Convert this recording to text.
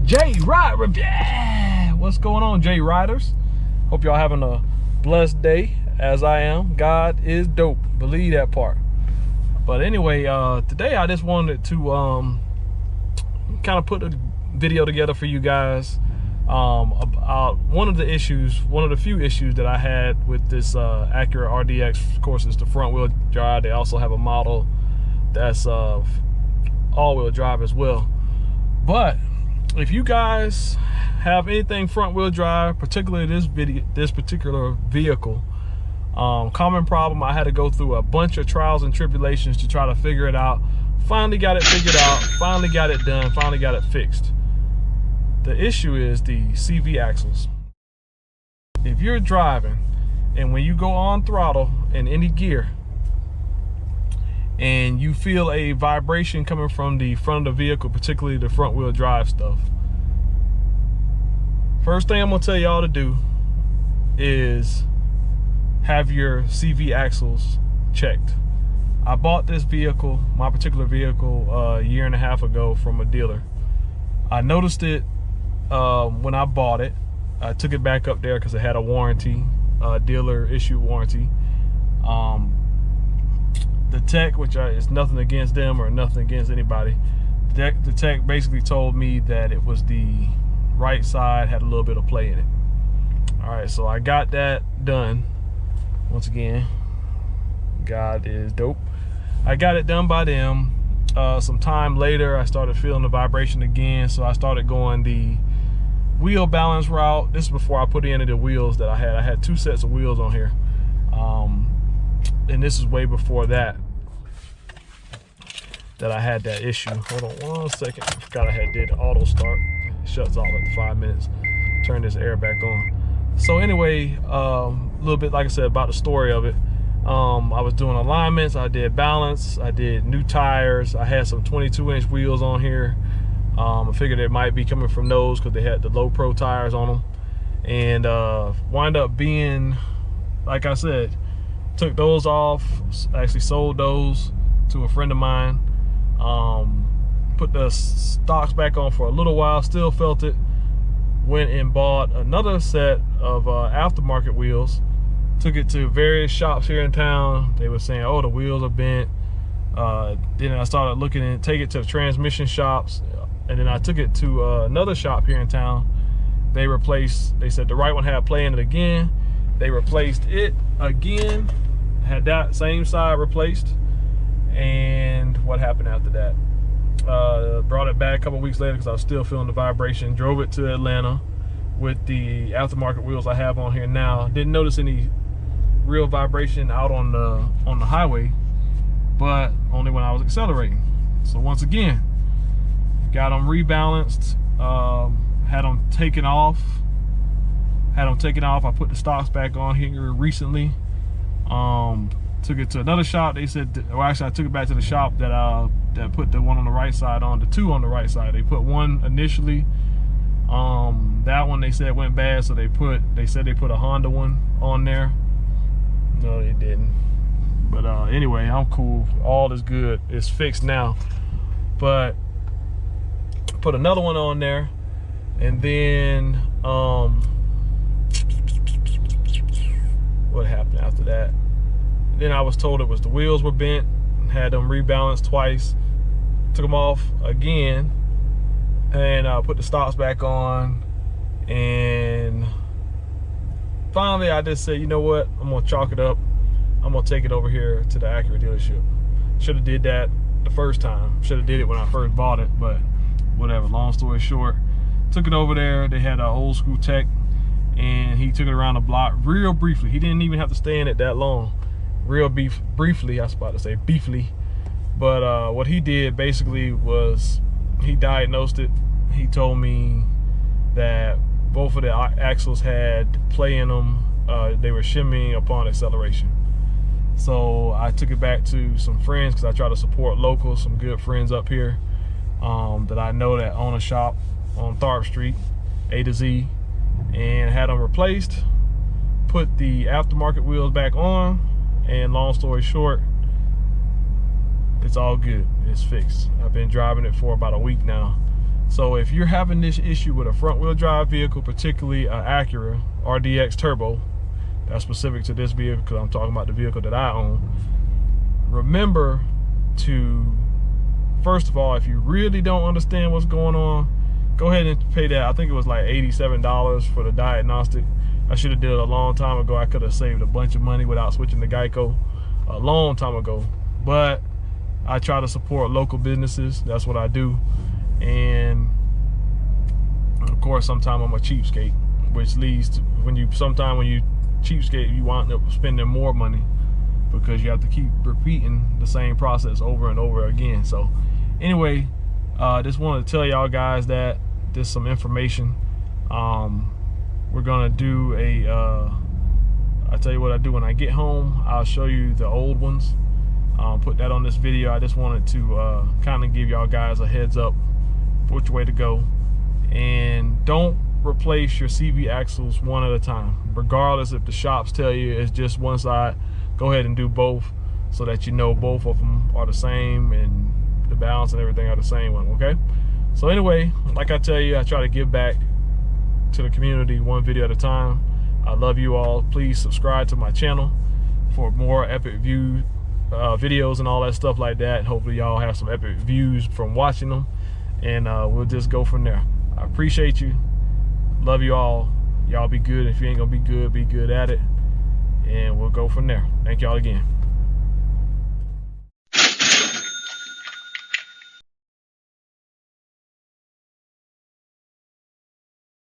JRideReviews. What's going on, JRiders? Hope y'all having a blessed day, as I am. God is dope. Believe that part. But anyway, today I just wanted to kind of put a video together for you guys about one of the few issues that I had with this Acura RDX. Of course, it's the front wheel drive. They also have a model that's all-wheel drive as well. But if you guys have anything front wheel drive, particularly this particular vehicle, common problem, I had to go through a bunch of trials and tribulations to try to figure it out. Finally got it figured out, finally got it done, finally got it fixed. The issue is the CV axles. If you're driving and when you go on throttle in any gear and you feel a vibration coming from the front of the vehicle, particularly the front wheel drive stuff, first thing I'm gonna tell y'all to do is have your CV axles checked. I bought this vehicle, my particular vehicle, a year and a half ago from a dealer. I noticed it when I bought it. I took it back up there because it had a warranty, dealer issued warranty. The tech, which is nothing against them or nothing against anybody, the tech basically told me that it was the right side had a little bit of play in it. All right, so I got that done. Once again, God is dope. I got it done by them. Some time later, I started feeling the vibration again, so I started going the wheel balance route. This is before I put in the wheels that I had. I had two sets of wheels on here, and this is way before that I had that issue. Hold on 1 second. I forgot I did auto start. It shuts off after 5 minutes. Turn this air back on. So anyway, a little bit, like I said, about the story of it. I was doing alignments, I did balance, I did new tires. I had some 22-inch wheels on here. I figured it might be coming from those because they had the low pro tires on them. And wind up being, like I said, took those off, actually sold those to a friend of mine. Put the stocks back on for a little while, still felt it. Went and bought another set of aftermarket wheels. Took it to various shops here in town. They were saying, oh, the wheels are bent. Then I started looking and take it to the transmission shops. And then I took it to another shop here in town. They said the right one had play in it again. They replaced it again. Had that same side replaced. And what happened after that? Brought it back a couple weeks later because I was still feeling the vibration. Drove it to Atlanta with the aftermarket wheels I have on here now. Didn't notice any real vibration out on the highway, but only when I was accelerating. So once again, got them rebalanced, had them taken off. I put the stocks back on here recently. Took it to another shop. They said, well, actually I took it back to the shop that put the one on the right side on, the two on the right side. They put one initially. That one they said went bad, so they said they put a Honda one on there. No, they didn't. But anyway, I'm cool. All is good. It's fixed now. But put another one on there, and then what happened after that? Then I was told it was the wheels were bent. Had them rebalanced twice. Took them off again, and put the stocks back on. And finally I just said, you know what, I'm gonna chalk it up. I'm gonna take it over here to the Acura dealership. Should have did that the first time. Should have did it when I first bought it, but whatever. Long story short, took it over there. They had an old school tech, and he took it around the block real briefly. He didn't even have to stay in it that long. Briefly, I was about to say beefly. But what he did basically was he diagnosed it. He told me that both of the axles had play in them. They were shimmying upon acceleration. So I took it back to some friends because I try to support local, some good friends up here that I know that own a shop on Tharpe Street, A to Z, and had them replaced. Put the aftermarket wheels back on, and long story short, it's all good. It's fixed. I've been driving it for about a week now. So if you're having this issue with a front wheel drive vehicle, particularly an Acura RDX Turbo, that's specific to this vehicle because I'm talking about the vehicle that I own, remember to, first of all, if you really don't understand what's going on, go ahead and pay that. I think it was like $87 for the diagnostic. I should have did it a long time ago. I could have saved a bunch of money without switching to Geico a long time ago. But I try to support local businesses. That's what I do. And of course, sometimes I'm a cheapskate, which leads to when you cheapskate, you wind up spending more money because you have to keep repeating the same process over and over again. So anyway, just wanted to tell y'all guys that there's some information. We're gonna do I tell you what I do when I get home. I'll show you the old ones. Put that on this video. I just wanted to kind of give y'all guys a heads up which way to go. And don't replace your CV axles one at a time. Regardless if the shops tell you it's just one side, go ahead and do both so that you know both of them are the same and the balance and everything are the same one, okay? So anyway, like I tell you, I try to give back to the community one video at a time. I love you all. Please subscribe to my channel for more epic view videos and all that stuff like that. And hopefully y'all have some epic views from watching them, and we'll just go from there. I appreciate you. Love you all. Y'all be good. If you ain't gonna be good at it, and we'll go from there. Thank y'all again.